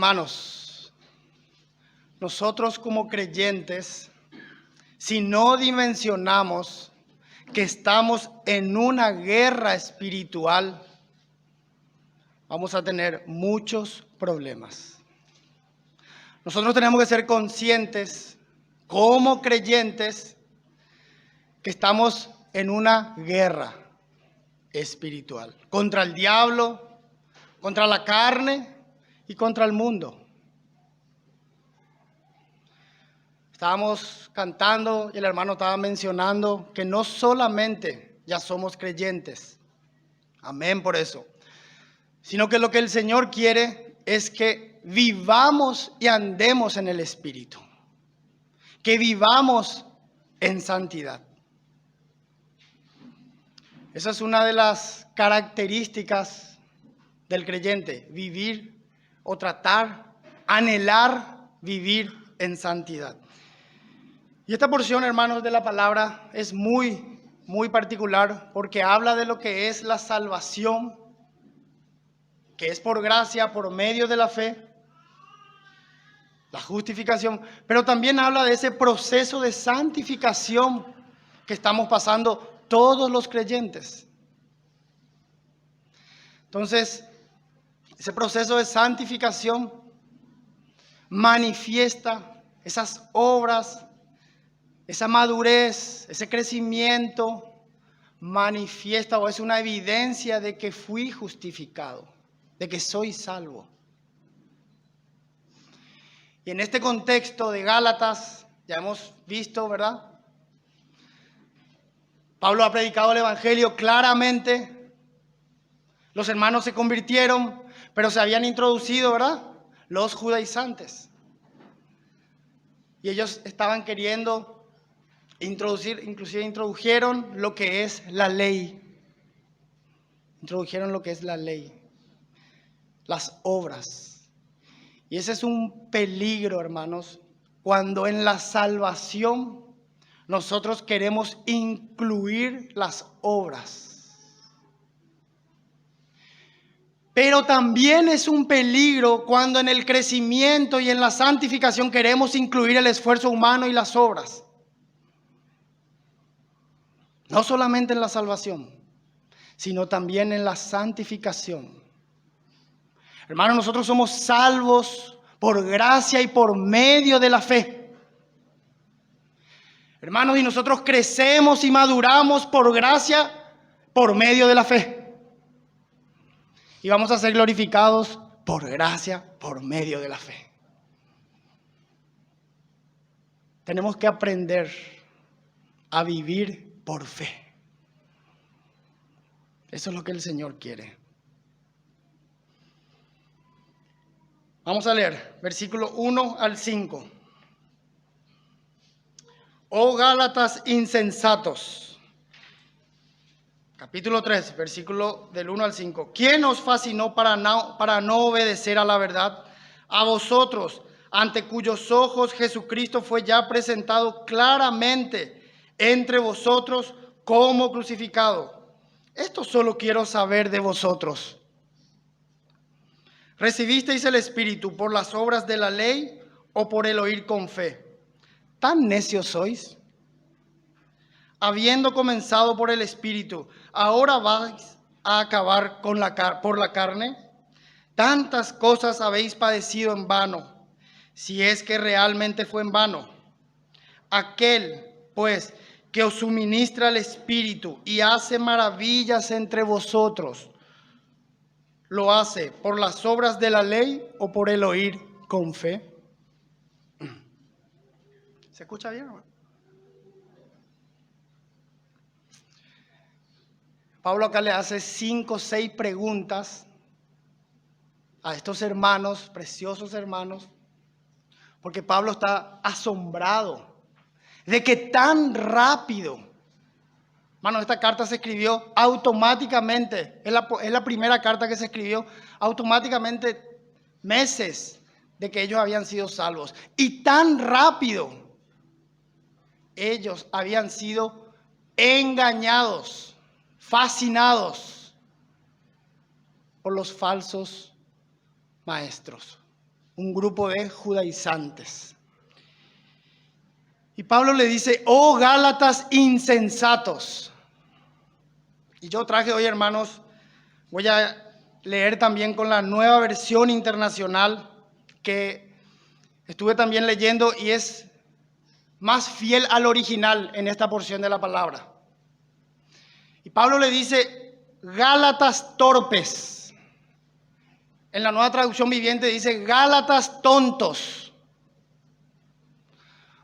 Hermanos, nosotros como creyentes, si no dimensionamos que estamos en una guerra espiritual, vamos a tener muchos problemas. Nosotros tenemos que ser conscientes, como creyentes, que estamos en una guerra espiritual contra el diablo, contra la carne y contra el mundo. Estábamos cantando y el hermano estaba mencionando que no solamente ya somos creyentes, amén por eso, sino que lo que el Señor quiere es que vivamos y andemos en el Espíritu, que vivamos en santidad. Esa es una de las características del creyente, vivir o tratar, anhelar vivir en santidad. Y esta porción, hermanos, de la palabra es muy particular porque habla de lo que es la salvación, que es por gracia, por medio de la fe, la justificación, pero también habla de ese proceso de santificación que estamos pasando todos los creyentes. Entonces, ese proceso de santificación manifiesta esas obras, esa madurez, ese crecimiento, manifiesta o es una evidencia de que fui justificado, de que soy salvo. Y en este contexto de Gálatas, ya hemos visto, ¿verdad? Pablo ha predicado el Evangelio claramente. Los hermanos se convirtieron, pero se habían introducido, ¿verdad? Los judaizantes. Y ellos estaban queriendo introducir, inclusive introdujeron lo que es la ley. Introdujeron lo que es la ley, las obras. Y ese es un peligro, hermanos, cuando en la salvación nosotros queremos incluir las obras. Pero también es un peligro cuando en el crecimiento y en la santificación queremos incluir el esfuerzo humano y las obras. No solamente en la salvación, sino también en la santificación. Hermanos, nosotros somos salvos por gracia y por medio de la fe. Hermanos, y nosotros crecemos y maduramos por gracia, por medio de la fe. Y vamos a ser glorificados por gracia, por medio de la fe. Tenemos que aprender a vivir por fe. Eso es lo que el Señor quiere. Vamos a leer versículo 1 al 5. Oh Gálatas insensatos. Capítulo 3, versículo del 1 al 5. ¿Quién os fascinó para no obedecer a la verdad? A vosotros, ante cuyos ojos Jesucristo fue ya presentado claramente entre vosotros como crucificado. Esto solo quiero saber de vosotros. ¿Recibisteis el Espíritu por las obras de la ley o por el oír con fe? ¿Tan necios sois? Habiendo comenzado por el Espíritu, ¿ahora vais a acabar por la carne? Tantas cosas habéis padecido en vano, si es que realmente fue en vano. Aquel, pues, que os suministra el Espíritu y hace maravillas entre vosotros, ¿lo hace por las obras de la ley o por el oír con fe? ¿Se escucha bien, hermano? Pablo acá le hace 5 o 6 preguntas a estos hermanos, preciosos hermanos, porque Pablo está asombrado de que tan rápido, hermano, esta carta se escribió automáticamente, es la primera carta que se escribió automáticamente meses de que ellos habían sido salvos. Y tan rápido ellos habían sido engañados, fascinados por los falsos maestros. un grupo de judaizantes. Y Pablo le dice, oh Gálatas insensatos. Y yo traje hoy, hermanos, voy a leer también con la Nueva Versión Internacional, que estuve también leyendo y es más fiel al original en esta porción de la palabra. Y Pablo le dice, Gálatas torpes. En la Nueva Traducción Viviente dice, Gálatas tontos.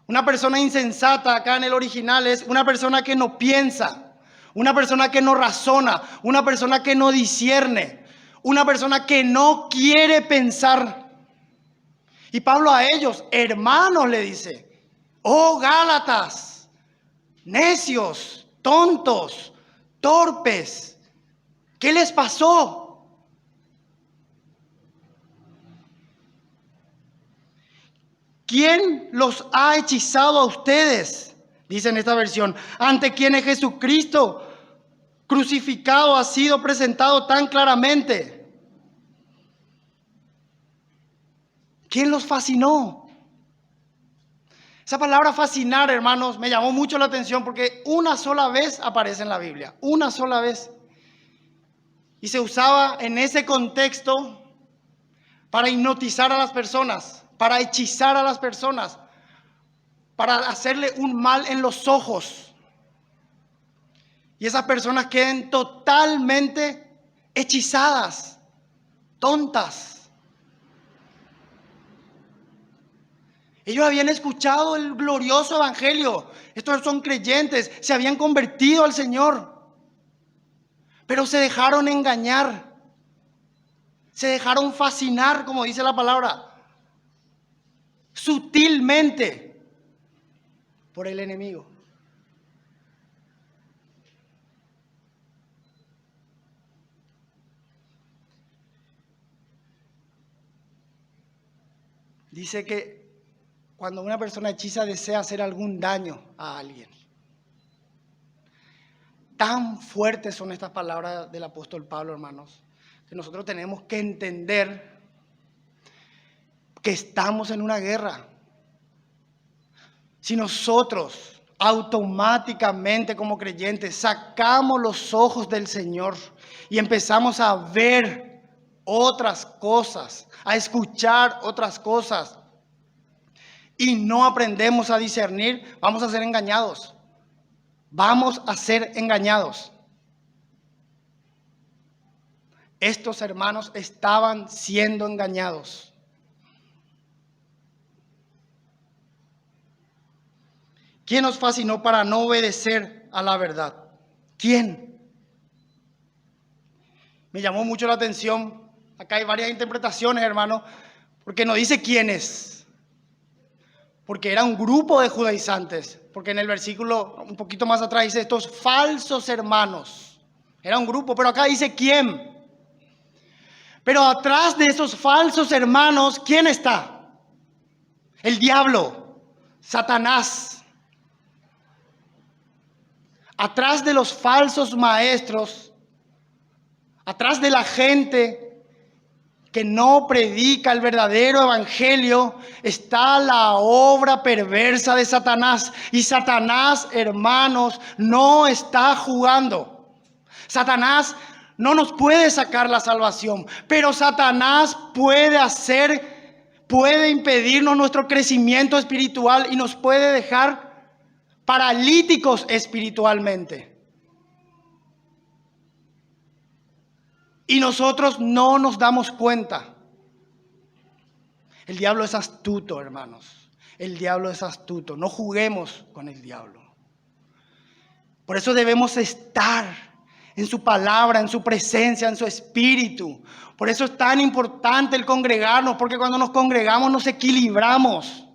Una persona insensata acá en el original es una persona que no piensa, una persona que no razona, una persona que no discierne, una persona que no quiere pensar. Y Pablo a ellos, hermanos, le dice, oh Gálatas, necios, tontos, torpes, ¿qué les pasó? ¿Quién los ha hechizado a ustedes? Dice en esta versión, ante quienes Jesucristo crucificado ha sido presentado tan claramente. ¿Quién los fascinó? Esa palabra fascinar, hermanos, me llamó mucho la atención porque una sola vez aparece en la Biblia, una sola vez. Y se usaba en ese contexto para hipnotizar a las personas, para hechizar a las personas, para hacerle un mal en los ojos. Y esas personas queden totalmente hechizadas, tontas. Ellos habían escuchado el glorioso evangelio. Estos son creyentes, se habían convertido al Señor. Pero se dejaron engañar. Se dejaron fascinar, como dice la palabra, sutilmente por el enemigo. Dice que cuando una persona hechiza desea hacer algún daño a alguien. Tan fuertes son estas palabras del apóstol Pablo, hermanos, que nosotros tenemos que entender que estamos en una guerra. Si nosotros automáticamente como creyentes sacamos los ojos del Señor y empezamos a ver otras cosas, a escuchar otras cosas, y no aprendemos a discernir, vamos a ser engañados. Vamos a ser engañados. Estos hermanos estaban siendo engañados. ¿Quién nos fascinó para no obedecer a la verdad? ¿Quién? Me llamó mucho la atención. Acá hay varias interpretaciones, hermano, porque no dice quiénes. Porque era un grupo de judaizantes. Porque en el versículo un poquito más atrás dice estos falsos hermanos. Era un grupo, pero acá dice quién. Pero atrás de esos falsos hermanos, ¿quién está? El diablo, Satanás. Atrás de los falsos maestros, atrás de la gente que no predica el verdadero evangelio, está la obra perversa de Satanás. Y Satanás, hermanos, no está jugando. Satanás no nos puede sacar la salvación, pero Satanás puede impedirnos nuestro crecimiento espiritual y nos puede dejar paralíticos espiritualmente. Y nosotros no nos damos cuenta. El diablo es astuto, hermanos. El diablo es astuto. No juguemos con el diablo. Por eso debemos estar en su palabra, en su presencia, en su espíritu. Por eso es tan importante el congregarnos, porque cuando nos congregamos nos equilibramos.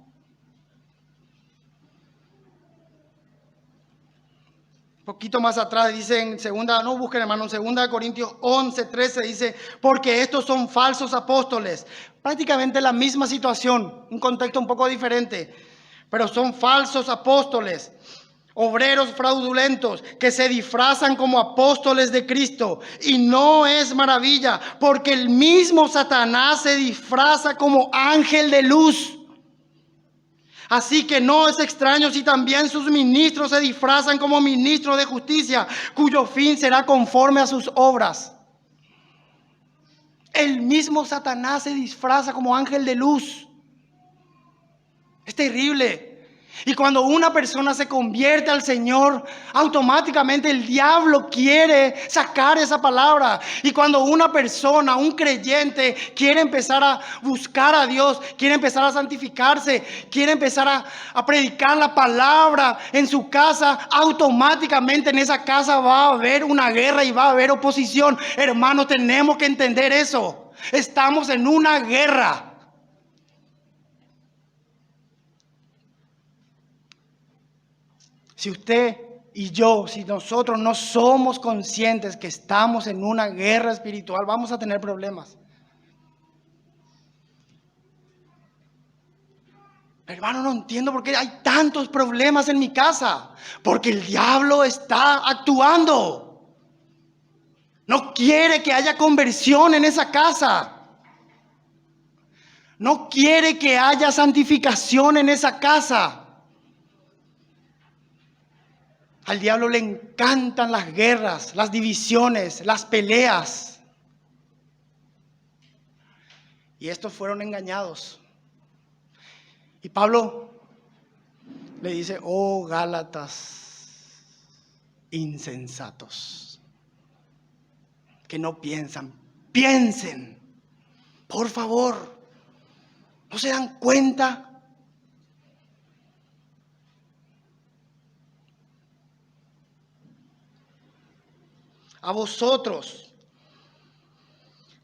Poquito más atrás dice en segunda, no busquen hermano, en 2 Corintios 11:13 dice, porque estos son falsos apóstoles. Prácticamente la misma situación, un contexto un poco diferente, pero son falsos apóstoles, obreros fraudulentos que se disfrazan como apóstoles de Cristo. Y no es maravilla, porque el mismo Satanás se disfraza como ángel de luz. Así que no es extraño si también sus ministros se disfrazan como ministros de justicia, cuyo fin será conforme a sus obras. El mismo Satanás se disfraza como ángel de luz. Es terrible. Y cuando una persona se convierte al Señor, automáticamente el diablo quiere sacar esa palabra. Y cuando una persona, un creyente, quiere empezar a buscar a Dios, quiere empezar a santificarse, quiere empezar a predicar la palabra en su casa, automáticamente en esa casa va a haber una guerra y va a haber oposición. Hermanos, tenemos que entender eso. Estamos en una guerra. Si usted y yo, si nosotros no somos conscientes que estamos en una guerra espiritual, vamos a tener problemas. Hermano, no entiendo por qué hay tantos problemas en mi casa. Porque el diablo está actuando. No quiere que haya conversión en esa casa. No quiere que haya santificación en esa casa. Al diablo le encantan las guerras, las divisiones, las peleas. Y estos fueron engañados. Y Pablo le dice, oh Gálatas insensatos, que no piensan, piensen, por favor, ¿no se dan cuenta? A vosotros,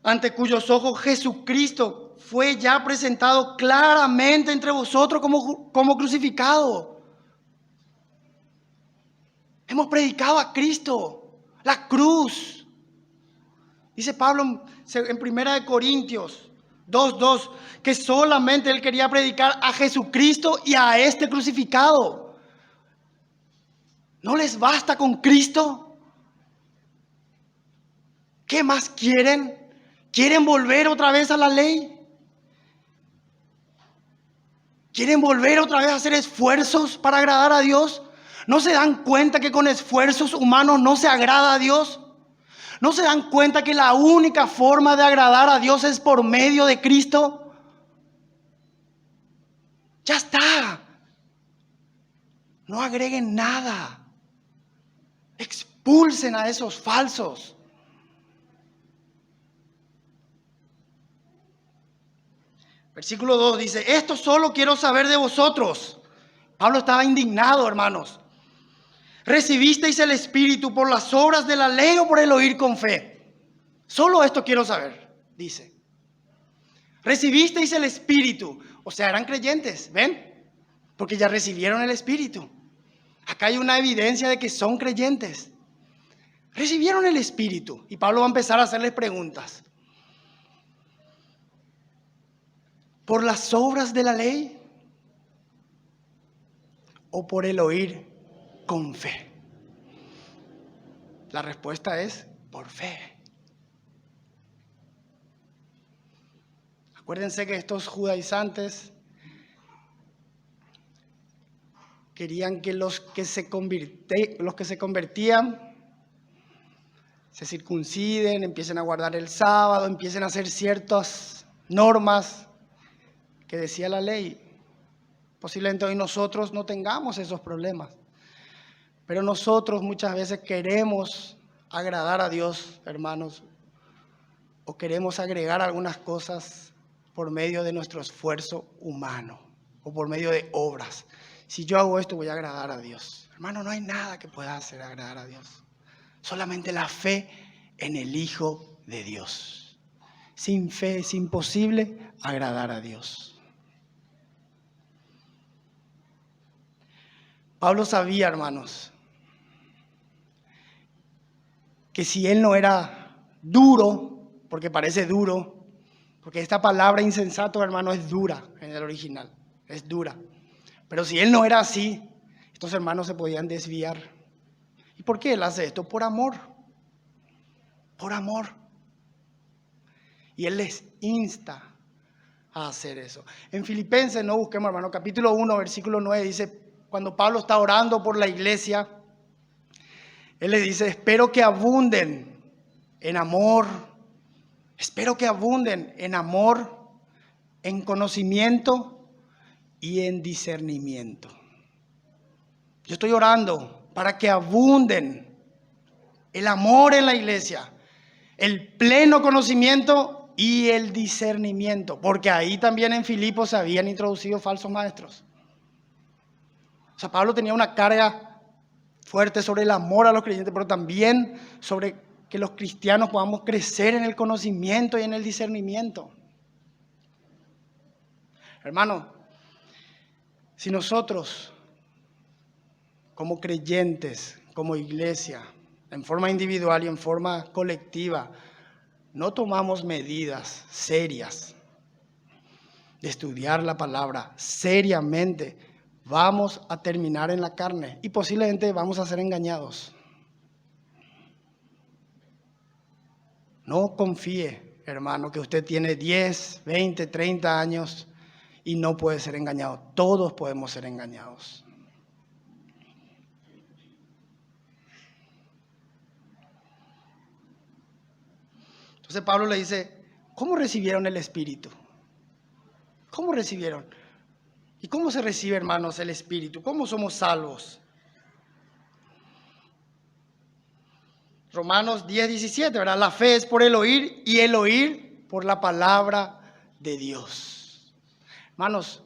ante cuyos ojos Jesucristo fue ya presentado claramente entre vosotros como crucificado. Hemos predicado a Cristo, la cruz. Dice Pablo en 1 Corintios 2:2 que solamente él quería predicar a Jesucristo y a este crucificado. ¿No les basta con Cristo? ¿Qué más quieren? ¿Quieren volver otra vez a la ley? ¿Quieren volver otra vez a hacer esfuerzos para agradar a Dios? ¿No se dan cuenta que con esfuerzos humanos no se agrada a Dios? ¿No se dan cuenta que la única forma de agradar a Dios es por medio de Cristo? Ya está. No agreguen nada. Expulsen a esos falsos. Versículo 2 dice, esto solo quiero saber de vosotros. Pablo estaba indignado, hermanos. ¿Recibisteis el Espíritu por las obras de la ley o por el oír con fe? Solo esto quiero saber, dice. ¿Recibisteis el Espíritu? O sea, eran creyentes, ¿ven? Porque ya recibieron el Espíritu. Acá hay una evidencia de que son creyentes. Recibieron el Espíritu. Y Pablo va a empezar a hacerles preguntas. ¿Por las obras de la ley o por el oír con fe? La respuesta es por fe. Acuérdense que estos judaizantes querían que los que se convertían se circunciden, empiecen a guardar el sábado, empiecen a hacer ciertas normas que decía la ley. Posiblemente hoy nosotros no tengamos esos problemas, pero nosotros muchas veces queremos agradar a Dios, hermanos, o queremos agregar algunas cosas por medio de nuestro esfuerzo humano o por medio de obras. Si yo hago esto, voy a agradar a Dios. Hermano, no hay nada que pueda hacer agradar a Dios. Solamente la fe en el Hijo de Dios. Sin fe es imposible agradar a Dios. Pablo sabía, hermanos, que si él no era duro, porque parece duro, porque esta palabra insensato, hermano, es dura en el original, es dura. Pero si él no era así, estos hermanos se podían desviar. ¿Y por qué Él hace esto? Por amor. Por amor. Y Él les insta a hacer eso. En Filipenses, no busquemos, hermano, capítulo 1, versículo 9, dice, cuando Pablo está orando por la iglesia, él le dice, espero que abunden en amor, espero que abunden en amor, en conocimiento y en discernimiento. Yo estoy orando para que abunden el amor en la iglesia, el pleno conocimiento y el discernimiento, porque ahí también en Filipos se habían introducido falsos maestros. O sea, Pablo tenía una carga fuerte sobre el amor a los creyentes, pero también sobre que los cristianos podamos crecer en el conocimiento y en el discernimiento. Hermano, si nosotros como creyentes, como iglesia, en forma individual y en forma colectiva, no tomamos medidas serias de estudiar la palabra seriamente, vamos a terminar en la carne y posiblemente vamos a ser engañados. No confíe, hermano, que usted tiene 10, 20, 30 años y no puede ser engañado. Todos podemos ser engañados. Entonces Pablo le dice, ¿cómo recibieron el Espíritu? ¿Cómo recibieron? ¿Y cómo se recibe, hermanos, el Espíritu? ¿Cómo somos salvos? Romanos 10, 17, ¿verdad? La fe es por el oír y el oír por la palabra de Dios. Hermanos,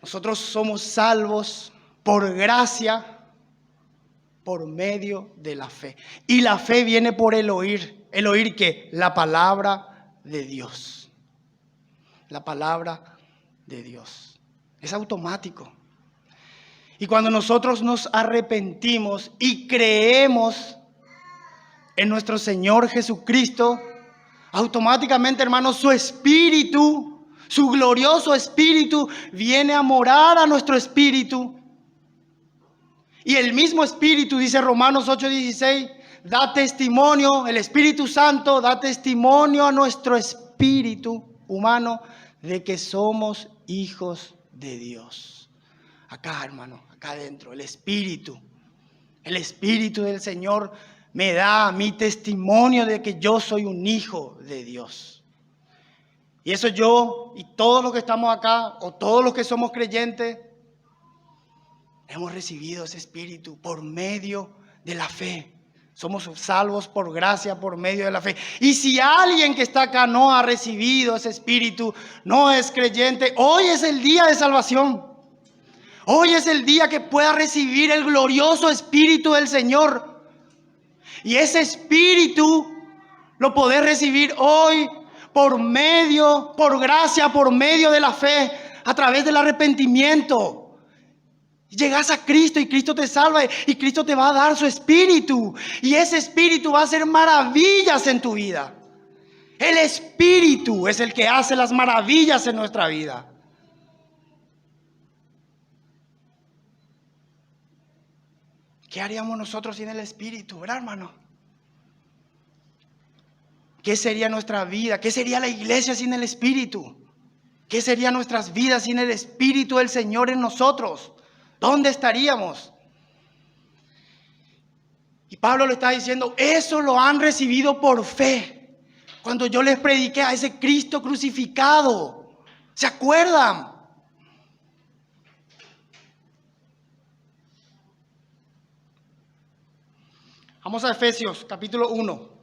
nosotros somos salvos por gracia, por medio de la fe. Y la fe viene por el oír. ¿El oír qué? La palabra de Dios. La palabra de Dios. Es automático. Y cuando nosotros nos arrepentimos y creemos en nuestro Señor Jesucristo, automáticamente, hermanos, su Espíritu, su glorioso Espíritu, viene a morar a nuestro espíritu. Y el mismo Espíritu, dice Romanos 8:16, da testimonio, el Espíritu Santo da testimonio a nuestro espíritu humano de que somos hijos de Dios. Acá, hermano, acá adentro, el Espíritu del Señor me da a mí testimonio de que yo soy un hijo de Dios. Y eso yo y todos los que estamos acá, o todos los que somos creyentes, hemos recibido ese Espíritu por medio de la fe. Somos salvos por gracia, por medio de la fe. Y si alguien que está acá no ha recibido ese Espíritu, no es creyente, hoy es el día de salvación. Hoy es el día que pueda recibir el glorioso Espíritu del Señor. Y ese Espíritu lo podés recibir hoy por gracia, por medio de la fe, a través del arrepentimiento. Llegas a Cristo y Cristo te salva y Cristo te va a dar su Espíritu. Y ese Espíritu va a hacer maravillas en tu vida. El Espíritu es el que hace las maravillas en nuestra vida. ¿Qué haríamos nosotros sin el Espíritu, verdad, hermano? ¿Qué sería nuestra vida? ¿Qué sería la iglesia sin el Espíritu? ¿Qué serían nuestras vidas sin el Espíritu del Señor en nosotros? ¿Dónde estaríamos? Y Pablo le está diciendo, eso lo han recibido por fe. Cuando yo les prediqué a ese Cristo crucificado, ¿se acuerdan? Vamos a Efesios, capítulo 1.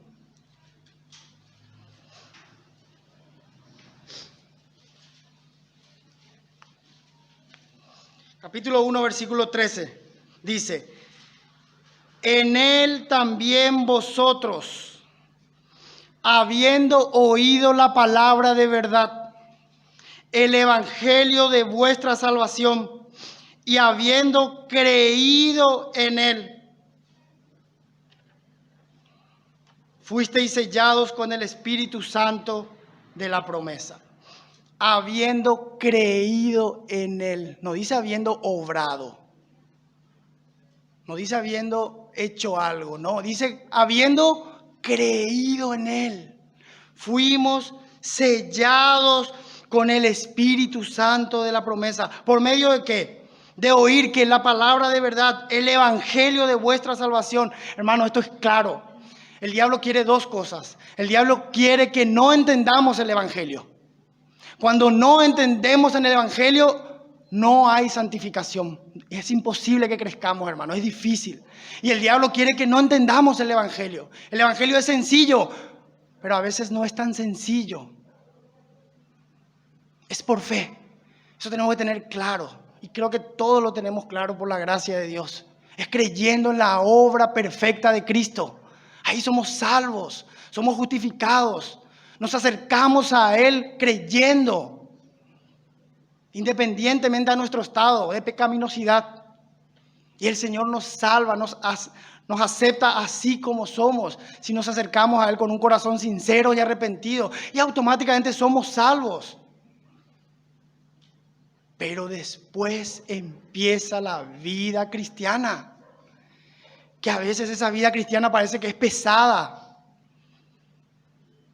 Capítulo 1, versículo 13. Dice, en él también vosotros, habiendo oído la palabra de verdad, el evangelio de vuestra salvación, y habiendo creído en él, fuisteis sellados con el Espíritu Santo de la promesa. Habiendo creído en él, no dice habiendo obrado. No dice habiendo hecho algo, no, dice habiendo creído en Él. Fuimos sellados con el Espíritu Santo de la promesa. ¿Por medio de qué? De oír que la palabra de verdad, el evangelio de vuestra salvación. Hermano, esto es claro. El diablo quiere dos cosas. El diablo quiere que no entendamos el evangelio. Cuando no entendemos en el evangelio, no hay santificación. Es imposible que crezcamos, hermano. Es difícil. Y el diablo quiere que no entendamos el evangelio. El evangelio es sencillo, pero a veces no es tan sencillo. Es por fe. Eso tenemos que tener claro. Y creo que todos lo tenemos claro por la gracia de Dios. Es creyendo en la obra perfecta de Cristo. Ahí somos salvos, somos justificados. Nos acercamos a Él creyendo, independientemente de nuestro estado de pecaminosidad. Y el Señor nos salva, nos acepta así como somos, si nos acercamos a Él con un corazón sincero y arrepentido. Y automáticamente somos salvos. Pero después empieza la vida cristiana, que a veces esa vida cristiana parece que es pesada.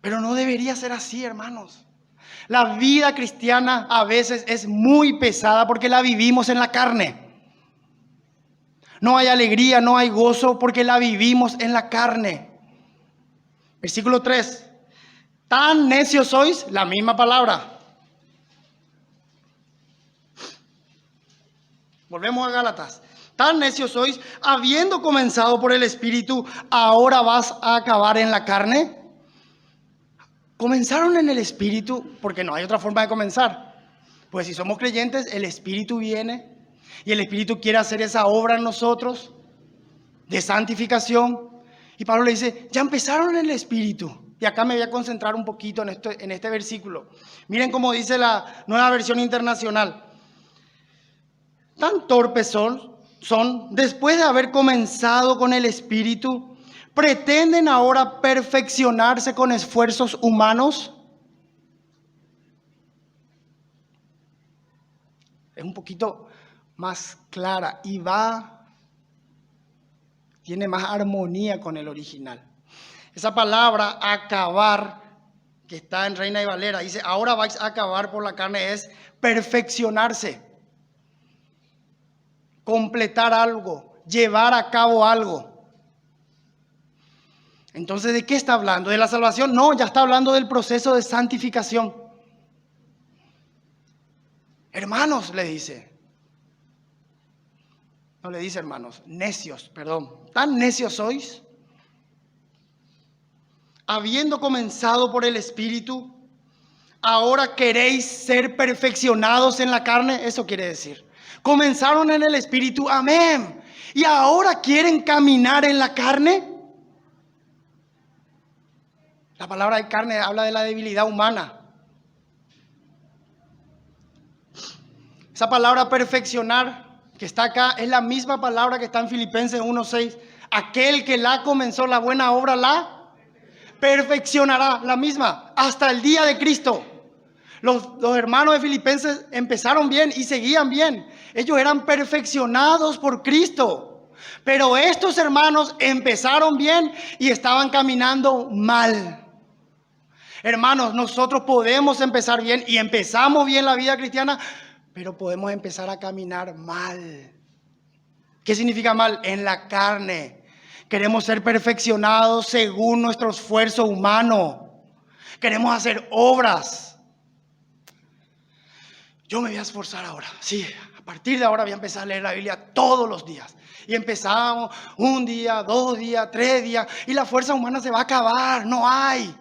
Pero no debería ser así, hermanos. La vida cristiana a veces es muy pesada porque la vivimos en la carne. No hay alegría, no hay gozo porque la vivimos en la carne. Versículo 3. Tan necios sois, la misma palabra. Volvemos a Gálatas. Tan necios sois, habiendo comenzado por el Espíritu, ahora vas a acabar en la carne. Comenzaron en el Espíritu, porque no hay otra forma de comenzar. Pues si somos creyentes, el Espíritu viene y el Espíritu quiere hacer esa obra en nosotros de santificación. Y Pablo le dice, ya empezaron en el Espíritu. Y acá me voy a concentrar un poquito en este versículo. Miren cómo dice la Nueva Versión Internacional. Tan torpes son, después de haber comenzado con el Espíritu, ¿pretenden ahora perfeccionarse con esfuerzos humanos? Es un poquito más clara y tiene más armonía con el original. Esa palabra acabar, que está en Reina y Valera, dice, ahora vais a acabar por la carne, es perfeccionarse, completar algo, llevar a cabo algo. Entonces, ¿de qué está hablando? ¿De la salvación? No, ya está hablando del proceso de santificación. Hermanos, le dice. No le dice hermanos, necios, perdón. ¿Tan necios sois? Habiendo comenzado por el Espíritu, ¿ahora queréis ser perfeccionados en la carne? Eso quiere decir. Comenzaron en el Espíritu, amén. ¿Y ahora quieren caminar en la carne? La palabra de carne habla de la debilidad humana. Esa palabra perfeccionar que está acá es la misma palabra que está en Filipenses 1:6. Aquel que la comenzó la buena obra la perfeccionará, la misma, hasta el día de Cristo. Los hermanos de Filipenses empezaron bien y seguían bien. Ellos eran perfeccionados por Cristo. Pero estos hermanos empezaron bien y estaban caminando mal. Hermanos, nosotros podemos empezar bien y empezamos bien la vida cristiana, pero podemos empezar a caminar mal. ¿Qué significa mal? En la carne. Queremos ser perfeccionados según nuestro esfuerzo humano. Queremos hacer obras. Yo me voy a esforzar ahora. Sí, a partir de ahora voy a empezar a leer la Biblia todos los días. Y empezamos un día, 2 días, 3 días. Y la fuerza humana se va a acabar. No hay.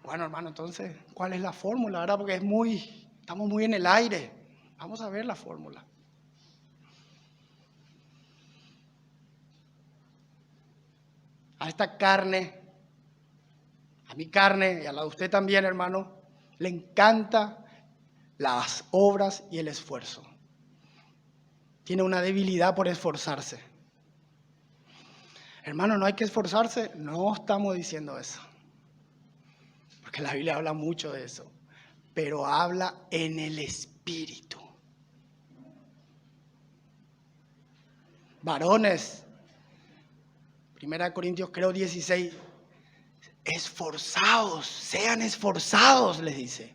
Bueno, hermano, entonces, ¿cuál es la fórmula? ¿Verdad? Porque estamos muy en el aire. Vamos a ver la fórmula. A esta carne, a mi carne y a la de usted también, hermano, le encanta las obras y el esfuerzo. Tiene una debilidad por esforzarse. Hermano, ¿no hay que esforzarse? No estamos diciendo eso. Porque la Biblia habla mucho de eso. Pero habla en el Espíritu. Varones, 1 Corintios creo 16, esforzados, sean esforzados, les dice.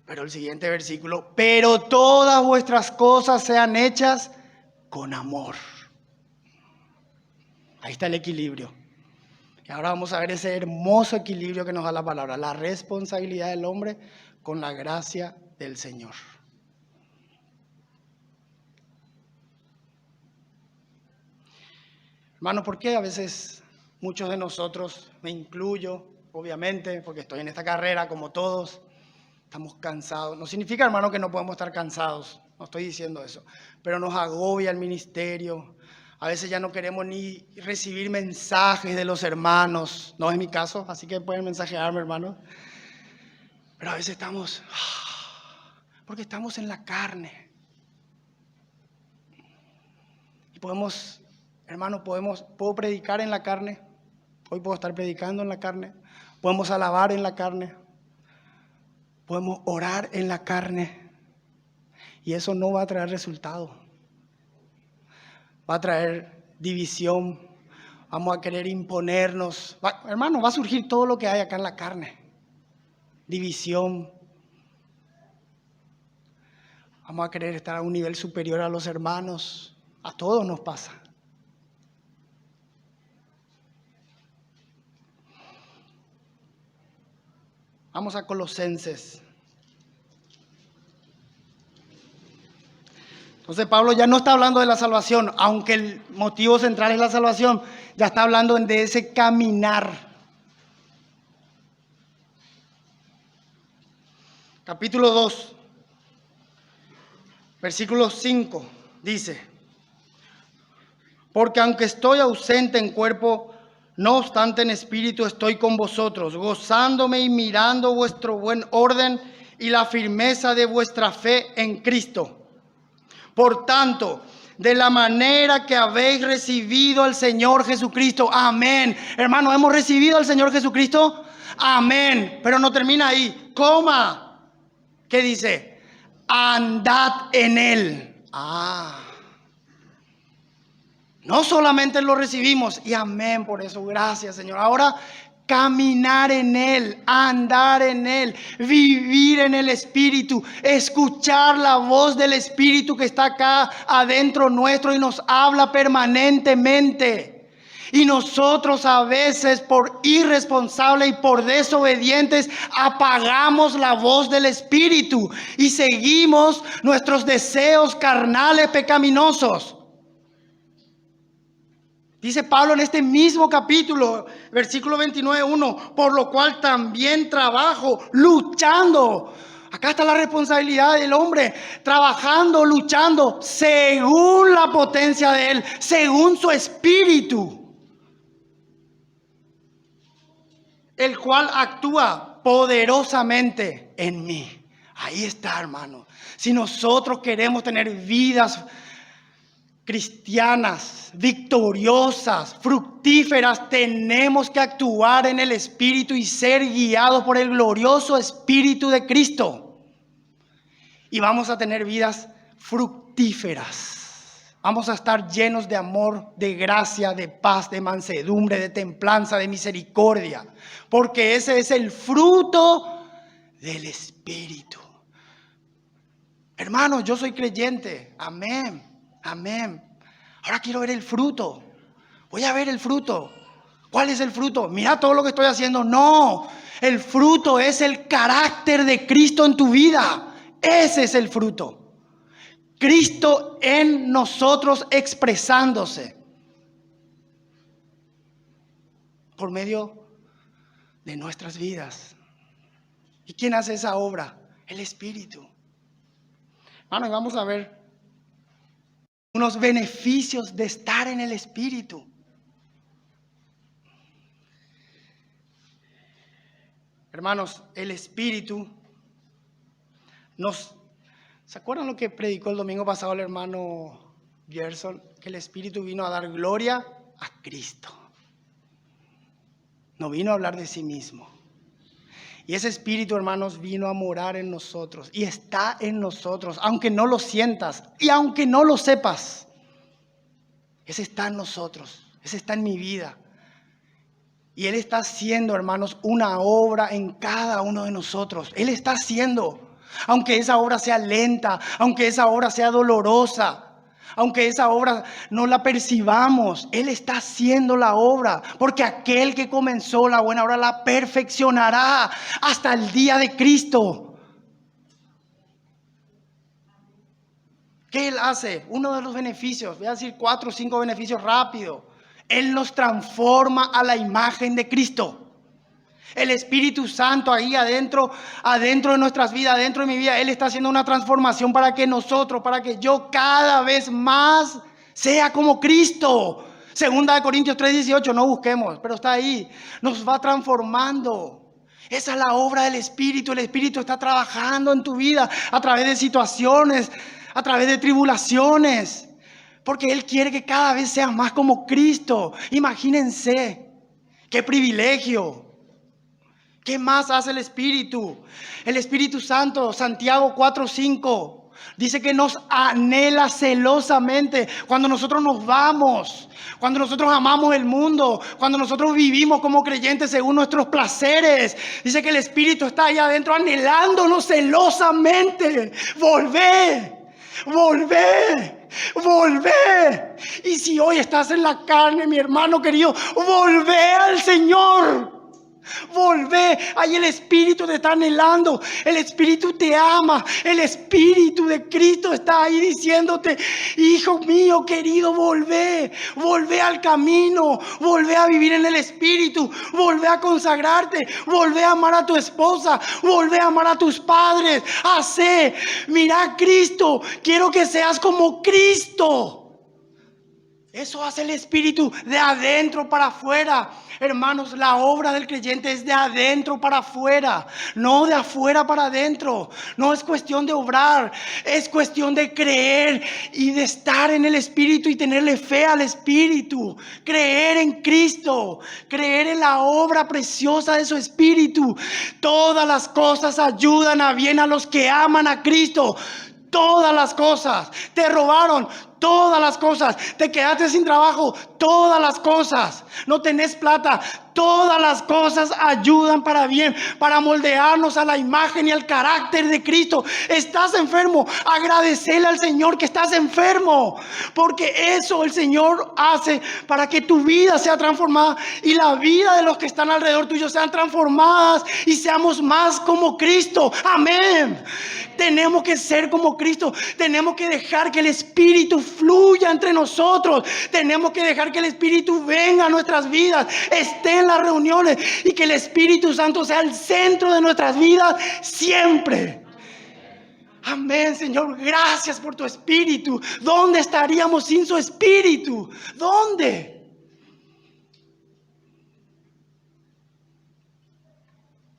Pero el siguiente versículo, pero todas vuestras cosas sean hechas con amor. Ahí está el equilibrio. Y ahora vamos a ver ese hermoso equilibrio que nos da la palabra, la responsabilidad del hombre con la gracia del Señor. Hermanos, ¿por qué a veces muchos de nosotros, me incluyo, obviamente, porque estoy en esta carrera como todos, estamos cansados? No significa, hermano, que no podemos estar cansados, no estoy diciendo eso, pero nos agobia el ministerio. A veces ya no queremos ni recibir mensajes de los hermanos. No es mi caso, así que pueden mensajearme, hermanos. Pero a veces estamos, porque estamos en la carne. Y podemos, hermanos, puedo predicar en la carne. Hoy puedo estar predicando en la carne. Podemos alabar en la carne. Podemos orar en la carne. Y eso no va a traer resultado. Va a traer división, vamos a querer imponernos. Hermano, va a surgir todo lo que hay acá en la carne. División. Vamos a querer estar a un nivel superior a los hermanos. A todos nos pasa. Vamos a Colosenses. Entonces Pablo ya no está hablando de la salvación, aunque el motivo central es la salvación, ya está hablando de ese caminar. Capítulo 2, versículo 5, dice: porque aunque estoy ausente en cuerpo, no obstante en espíritu estoy con vosotros, gozándome y mirando vuestro buen orden y la firmeza de vuestra fe en Cristo. Por tanto, de la manera que habéis recibido al Señor Jesucristo. Amén. Hermano, ¿hemos recibido al Señor Jesucristo? Amén. Pero no termina ahí. Coma. ¿Qué dice? Andad en Él. No solamente lo recibimos. Y amén por eso. Gracias, Señor. Ahora, caminar en Él, andar en Él, vivir en el Espíritu, escuchar la voz del Espíritu que está acá adentro nuestro y nos habla permanentemente. Y nosotros a veces por irresponsables y por desobedientes apagamos la voz del Espíritu y seguimos nuestros deseos carnales pecaminosos. Dice Pablo en este mismo capítulo, versículo 29:1, por lo cual también trabajo, luchando. Acá está la responsabilidad del hombre, trabajando, luchando, según la potencia de Él, según su espíritu, el cual actúa poderosamente en mí. Ahí está, hermano. Si nosotros queremos tener vidas cristianas, victoriosas, fructíferas, tenemos que actuar en el Espíritu y ser guiados por el glorioso Espíritu de Cristo. Y vamos a tener vidas fructíferas. Vamos a estar llenos de amor, de gracia, de paz, de mansedumbre, de templanza, de misericordia. Porque ese es el fruto del Espíritu. Hermanos, yo soy creyente. Amén. Amén. Ahora quiero ver el fruto. Voy a ver el fruto. ¿Cuál es el fruto? Mira todo lo que estoy haciendo. No, el fruto es el carácter de Cristo en tu vida. Ese es el fruto. Cristo en nosotros expresándose por medio de nuestras vidas. ¿Y quién hace esa obra? El Espíritu. Bueno, y vamos a ver unos beneficios de estar en el Espíritu. Hermanos, el Espíritu ¿se acuerdan lo que predicó el domingo pasado el hermano Gerson? Que el Espíritu vino a dar gloria a Cristo. No vino a hablar de sí mismo. Y ese Espíritu, hermanos, vino a morar en nosotros. Y está en nosotros, aunque no lo sientas y aunque no lo sepas. Ese está en nosotros, ese está en mi vida. Y Él está haciendo, hermanos, una obra en cada uno de nosotros. Él está haciendo, aunque esa obra sea lenta, aunque esa obra sea dolorosa, aunque esa obra no la percibamos, Él está haciendo la obra. Porque aquel que comenzó la buena obra la perfeccionará hasta el día de Cristo. ¿Qué Él hace? Uno de los beneficios, voy a decir 4 o 5 beneficios rápido. Él nos transforma a la imagen de Cristo. El Espíritu Santo ahí adentro de nuestras vidas, adentro de mi vida, Él está haciendo una transformación para que nosotros, para que yo cada vez más sea como Cristo. Segunda de Corintios 3:18, no busquemos, pero está ahí. Nos va transformando. Esa es la obra del Espíritu. El Espíritu está trabajando en tu vida a través de situaciones, a través de tribulaciones. Porque Él quiere que cada vez seas más como Cristo. Imagínense, qué privilegio. ¿Qué más hace el Espíritu? El Espíritu Santo, Santiago 4:5, dice que nos anhela celosamente cuando nosotros nos vamos, cuando nosotros amamos el mundo, cuando nosotros vivimos como creyentes según nuestros placeres. Dice que el Espíritu está ahí adentro anhelándonos celosamente. Volvé. Y si hoy estás en la carne, mi hermano querido, volvé al Señor. Volvé, ahí el Espíritu te está anhelando, el Espíritu te ama, el Espíritu de Cristo está ahí diciéndote: hijo mío querido, volvé al camino, volvé a vivir en el Espíritu, volvé a consagrarte, volvé a amar a tu esposa, volvé a amar a tus padres, mira a Cristo, quiero que seas como Cristo. Eso hace el Espíritu de adentro para afuera. Hermanos, la obra del creyente es de adentro para afuera, no de afuera para adentro. No es cuestión de obrar, es cuestión de creer y de estar en el Espíritu y tenerle fe al Espíritu. Creer en Cristo, creer en la obra preciosa de su Espíritu. Todas las cosas ayudan a bien a los que aman a Cristo. Todas las cosas. Te robaron, todas las cosas. Te quedaste sin trabajo, todas las cosas. No tenés plata, todas las cosas ayudan para bien, para moldearnos a la imagen y al carácter de Cristo. Estás enfermo, agradecele al Señor que estás enfermo, porque eso el Señor hace para que tu vida sea transformada y la vida de los que están alrededor tuyo sean transformadas y seamos más como Cristo. Amén. Tenemos que ser como Cristo. Tenemos que dejar que el Espíritu fluya entre nosotros. Tenemos que dejar que el Espíritu venga a nuestras vidas, esté en las reuniones, y que el Espíritu Santo sea el centro de nuestras vidas siempre. Amén, Señor. Gracias por tu Espíritu. ¿Dónde estaríamos sin su Espíritu? ¿Dónde?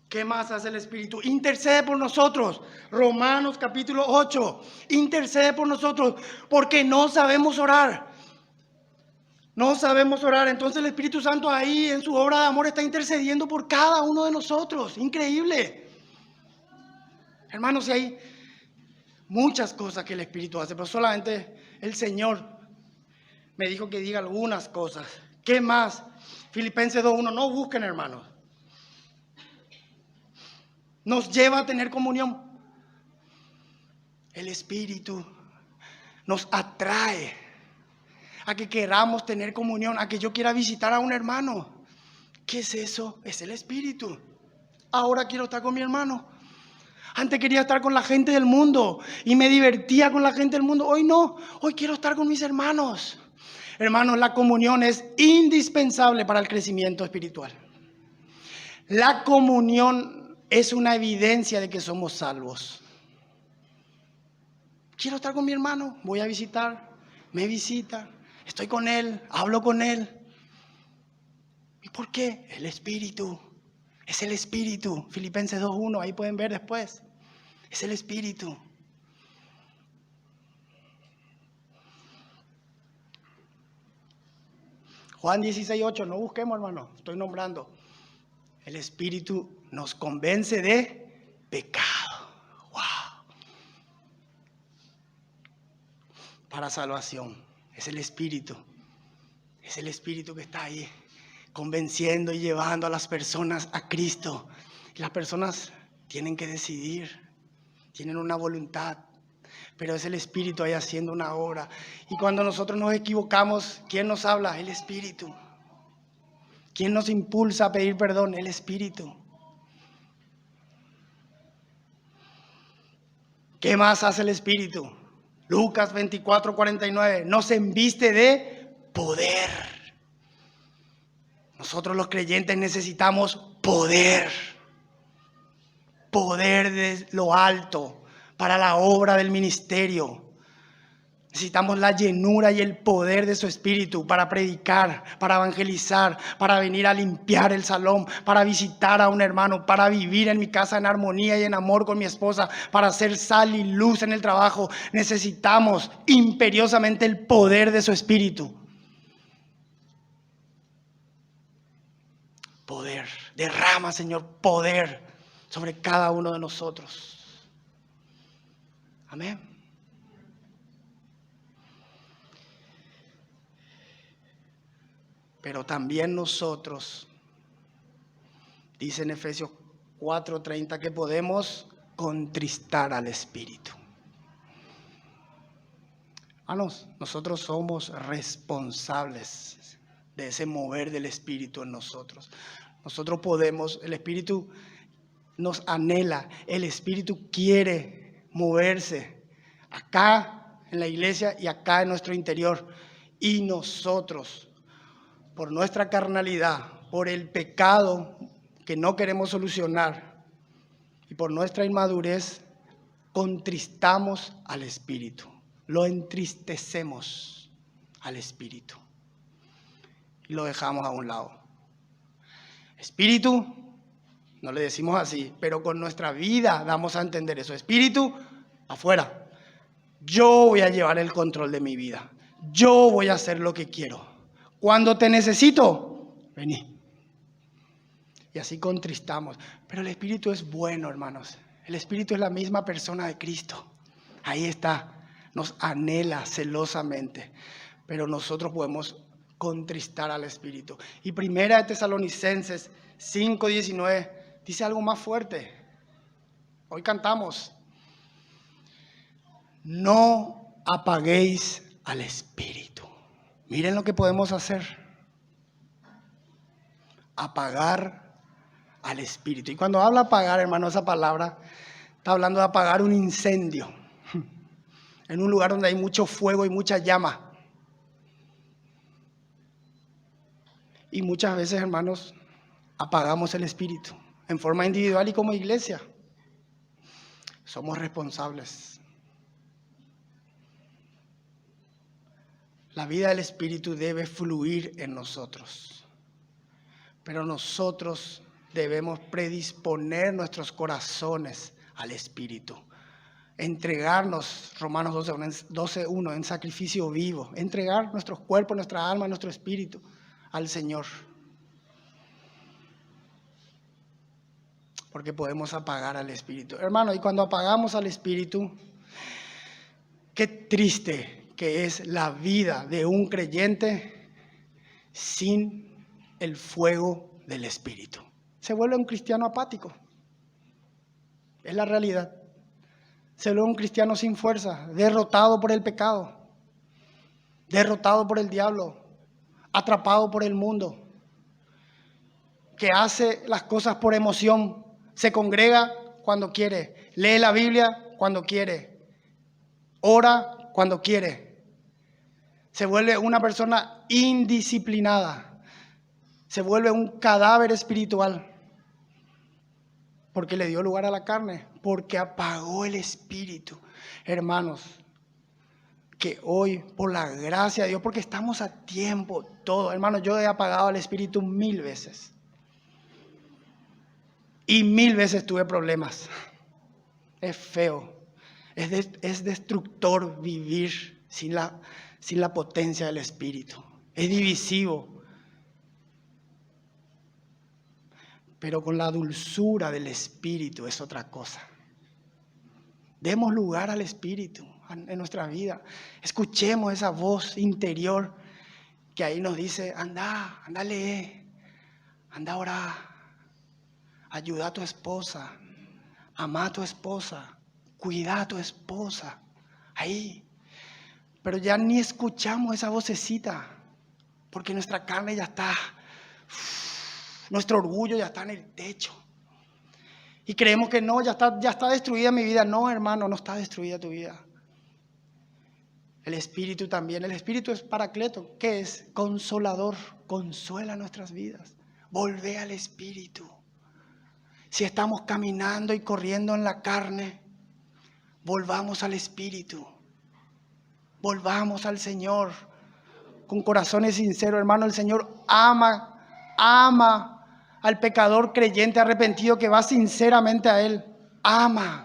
¿Qué más hace el Espíritu? Intercede por nosotros. Romanos capítulo 8. Intercede por nosotros porque no sabemos orar. No sabemos orar. Entonces el Espíritu Santo ahí en su obra de amor está intercediendo por cada uno de nosotros. Increíble. Hermanos, y hay muchas cosas que el Espíritu hace, pero solamente el Señor me dijo que diga algunas cosas. ¿Qué más? Filipenses 2:1. No busquen, hermanos. Nos lleva a tener comunión. El Espíritu nos atrae a que queramos tener comunión, a que yo quiera visitar a un hermano. ¿Qué es eso? Es el Espíritu. Ahora quiero estar con mi hermano. Antes quería estar con la gente del mundo y me divertía con la gente del mundo. Hoy no, hoy quiero estar con mis hermanos. Hermanos, la comunión es indispensable para el crecimiento espiritual. La comunión es una evidencia de que somos salvos. Quiero estar con mi hermano, voy a visitar, me visita, estoy con él, hablo con él. ¿Y por qué? El Espíritu. Es el Espíritu. Filipenses 2:1, ahí pueden ver después. Es el Espíritu. Juan 16:8, no busquemos, hermano, estoy nombrando. El Espíritu nos convence de pecado. Wow. Para salvación. Es el Espíritu. Es el Espíritu que está ahí, convenciendo y llevando a las personas a Cristo. Y las personas tienen que decidir, tienen una voluntad, pero es el Espíritu ahí haciendo una obra. Y cuando nosotros nos equivocamos, ¿quién nos habla? El Espíritu. ¿Quién nos impulsa a pedir perdón? El Espíritu. ¿Qué más hace el Espíritu? Lucas 24:49, nos embiste de poder. Nosotros los creyentes necesitamos poder. Poder de lo alto para la obra del ministerio. Necesitamos la llenura y el poder de su Espíritu para predicar, para evangelizar, para venir a limpiar el salón, para visitar a un hermano, para vivir en mi casa en armonía y en amor con mi esposa, para hacer sal y luz en el trabajo. Necesitamos imperiosamente el poder de su Espíritu. Poder, derrama, Señor, poder sobre cada uno de nosotros. Amén. Pero también nosotros, dice en Efesios 4:30, que podemos contristar al Espíritu. Hermanos, nosotros somos responsables de ese mover del Espíritu en nosotros. Nosotros podemos, el Espíritu nos anhela, el Espíritu quiere moverse acá en la iglesia y acá en nuestro interior. Y nosotros, por nuestra carnalidad, por el pecado que no queremos solucionar y por nuestra inmadurez, contristamos al Espíritu, lo entristecemos al Espíritu y lo dejamos a un lado. Espíritu, no le decimos así, pero con nuestra vida damos a entender eso. Espíritu, afuera. Yo voy a llevar el control de mi vida. Yo voy a hacer lo que quiero. Cuando te necesito, vení. Y así contristamos. Pero el Espíritu es bueno, hermanos. El Espíritu es la misma persona de Cristo. Ahí está. Nos anhela celosamente. Pero nosotros podemos contristar al Espíritu. Y Primera de Tesalonicenses 5:19 dice algo más fuerte. Hoy cantamos. No apaguéis al Espíritu. Miren lo que podemos hacer. Apagar al Espíritu. Y cuando habla apagar, hermano, esa palabra está hablando de apagar un incendio en un lugar donde hay mucho fuego y mucha llama. Y muchas veces, hermanos, apagamos el Espíritu en forma individual y como iglesia. Somos responsables. La vida del Espíritu debe fluir en nosotros, pero nosotros debemos predisponer nuestros corazones al Espíritu, entregarnos, Romanos 12:1, en sacrificio vivo, entregar nuestros cuerpos, nuestra alma, nuestro espíritu al Señor, porque podemos apagar al Espíritu. Hermano, y cuando apagamos al Espíritu, qué triste que es la vida de un creyente sin el fuego del Espíritu. Se vuelve un cristiano apático. Es la realidad. Se vuelve un cristiano sin fuerza, derrotado por el pecado, derrotado por el diablo, atrapado por el mundo, que hace las cosas por emoción, se congrega cuando quiere, lee la Biblia cuando quiere, ora cuando quiere. Se vuelve una persona indisciplinada. Se vuelve un cadáver espiritual. Porque le dio lugar a la carne. Porque apagó el Espíritu. Hermanos, que hoy, por la gracia de Dios, porque estamos a tiempo todo. Hermanos, yo he apagado el Espíritu 1000 veces. Y 1000 veces tuve problemas. Es feo. Es destructor vivir sin la potencia del Espíritu. Es divisivo. Pero con la dulzura del Espíritu es otra cosa. Demos lugar al Espíritu en nuestra vida. Escuchemos esa voz interior que ahí nos dice, anda, lee, anda a orar, ayuda a tu esposa, ama a tu esposa, cuida a tu esposa, ahí. Pero ya ni escuchamos esa vocecita, porque nuestra carne ya está, nuestro orgullo ya está en el techo. Y creemos que no, ya está destruida mi vida. No, hermano, no está destruida tu vida. El Espíritu también. El Espíritu es Paracleto. ¿Qué es? Consolador. Consuela nuestras vidas. Volvé al Espíritu. Si estamos caminando y corriendo en la carne, volvamos al Espíritu. Volvamos al Señor. Con corazones sinceros, hermano. El Señor ama al pecador creyente arrepentido que va sinceramente a Él. Ama.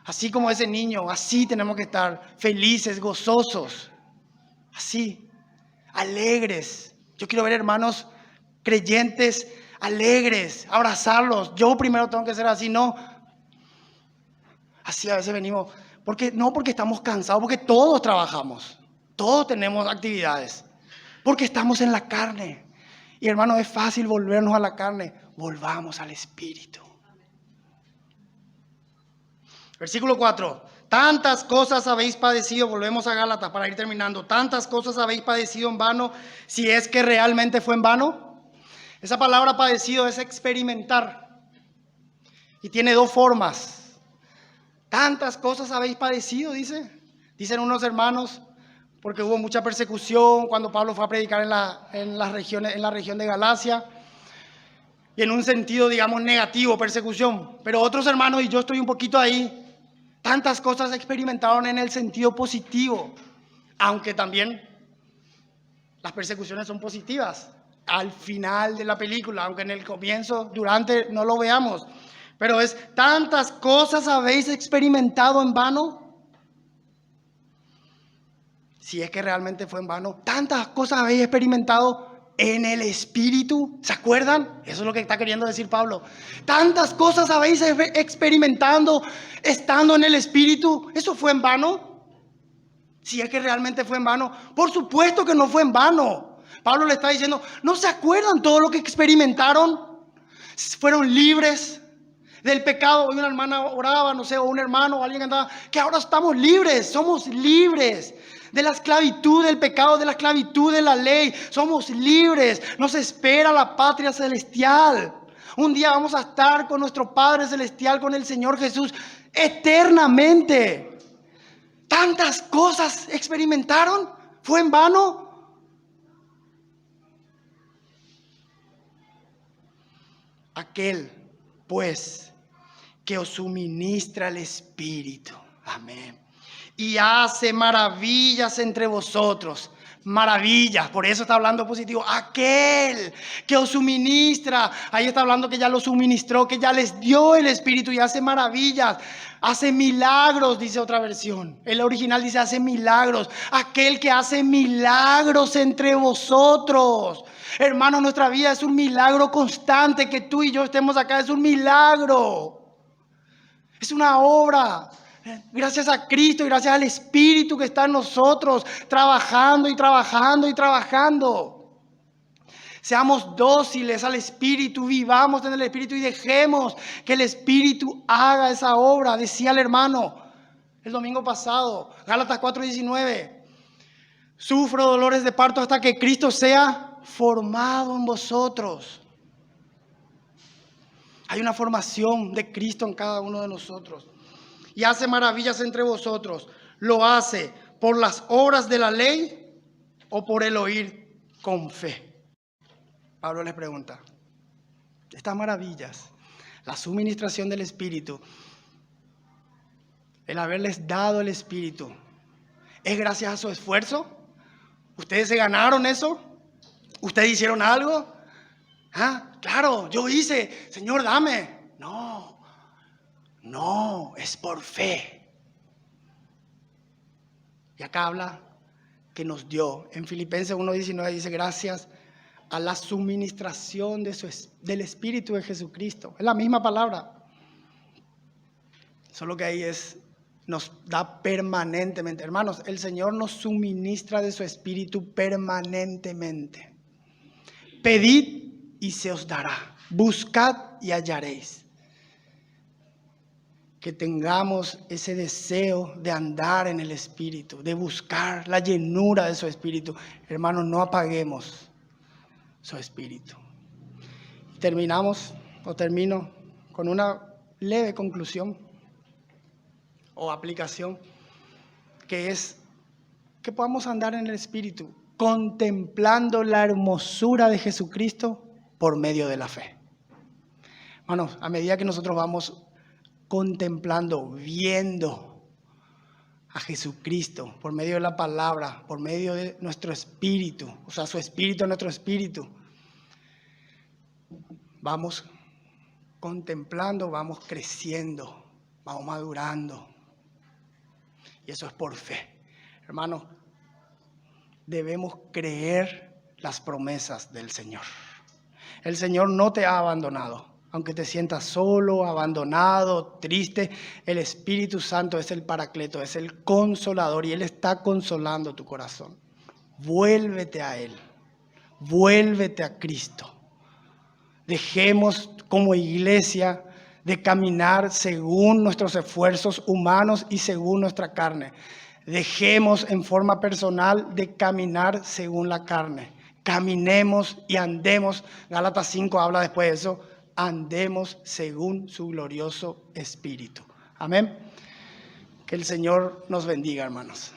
Así como ese niño, así tenemos que estar felices, gozosos. Así, alegres. Yo quiero ver hermanos creyentes alegres, abrazarlos. Yo primero tengo que ser así, no. Así a veces venimos, no porque estamos cansados, porque todos trabajamos, todos tenemos actividades. Porque estamos en la carne. Y hermano, es fácil volvernos a la carne. Volvamos al Espíritu. Versículo 4. Tantas cosas habéis padecido. Volvemos a Gálatas para ir terminando. Tantas cosas habéis padecido en vano, si es que realmente fue en vano. Esa palabra padecido es experimentar. Y tiene dos formas. Tantas cosas habéis padecido, dicen unos hermanos. Porque hubo mucha persecución cuando Pablo fue a predicar en la región de Galacia. Y en un sentido, digamos, negativo, persecución. Pero otros hermanos, y yo estoy un poquito ahí, tantas cosas experimentaron en el sentido positivo. Aunque también las persecuciones son positivas. Al final de la película, aunque en el comienzo, durante, no lo veamos. Pero es, tantas cosas habéis experimentado en vano. Si es que realmente fue en vano. Tantas cosas habéis experimentado en el Espíritu. ¿Se acuerdan? Eso es lo que está queriendo decir Pablo. Tantas cosas habéis experimentado estando en el Espíritu. ¿Eso fue en vano? Si es que realmente fue en vano. Por supuesto que no fue en vano. Pablo le está diciendo, ¿no se acuerdan todo lo que experimentaron? Fueron libres del pecado. Hoy una hermana oraba, no sé, o un hermano o alguien cantaba, que ahora estamos libres, somos libres de la esclavitud del pecado, de la esclavitud de la ley. Somos libres, nos espera la patria celestial. Un día vamos a estar con nuestro Padre Celestial, con el Señor Jesús, eternamente. Tantas cosas experimentaron, ¿fue en vano? Aquel, pues, que os suministra el Espíritu. Amén. Y hace maravillas entre vosotros. Maravillas, por eso está hablando positivo. Aquel que os suministra, ahí está hablando que ya lo suministró, que ya les dio el Espíritu y hace maravillas, hace milagros, dice otra versión. El original dice hace milagros. Aquel que hace milagros entre vosotros. Hermano, nuestra vida es un milagro constante. Que tú y yo estemos acá es un milagro. Es una obra. Gracias a Cristo y gracias al Espíritu que está en nosotros, trabajando y trabajando y trabajando. Seamos dóciles al Espíritu, vivamos en el Espíritu y dejemos que el Espíritu haga esa obra. Decía el hermano el domingo pasado, Gálatas 4:19, sufro dolores de parto hasta que Cristo sea formado en vosotros. Hay una formación de Cristo en cada uno de nosotros. Y hace maravillas entre vosotros. ¿Lo hace por las obras de la ley o por el oír con fe? Pablo les pregunta. Estas maravillas, la suministración del Espíritu, el haberles dado el Espíritu, ¿es gracias a su esfuerzo? ¿Ustedes se ganaron eso? ¿Ustedes hicieron algo? ¿Ah? Claro, yo hice. Señor, dame. No, es por fe. Y acá habla que nos dio. En Filipenses 1:19 dice, gracias a la suministración del Espíritu de Jesucristo. Es la misma palabra. Solo que ahí es nos da permanentemente. Hermanos, el Señor nos suministra de su Espíritu permanentemente. Pedid y se os dará. Buscad y hallaréis. Que tengamos ese deseo de andar en el Espíritu, de buscar la llenura de su Espíritu. Hermanos, no apaguemos su Espíritu. Termino con una leve conclusión o aplicación, que es que podamos andar en el Espíritu, contemplando la hermosura de Jesucristo por medio de la fe. Hermanos, a medida que nosotros vamos contemplando, viendo a Jesucristo por medio de la palabra, por medio de nuestro espíritu, o sea, su espíritu en nuestro espíritu, vamos contemplando, vamos creciendo, vamos madurando. Y eso es por fe. Hermanos, debemos creer las promesas del Señor. El Señor no te ha abandonado. Aunque te sientas solo, abandonado, triste, el Espíritu Santo es el Paracleto, es el Consolador y Él está consolando tu corazón. Vuélvete a Él, vuélvete a Cristo. Dejemos como iglesia de caminar según nuestros esfuerzos humanos y según nuestra carne. Dejemos en forma personal de caminar según la carne. Caminemos y andemos. Gálatas 5 habla después de eso. Andemos según su glorioso Espíritu. Amén. Que el Señor nos bendiga, hermanos.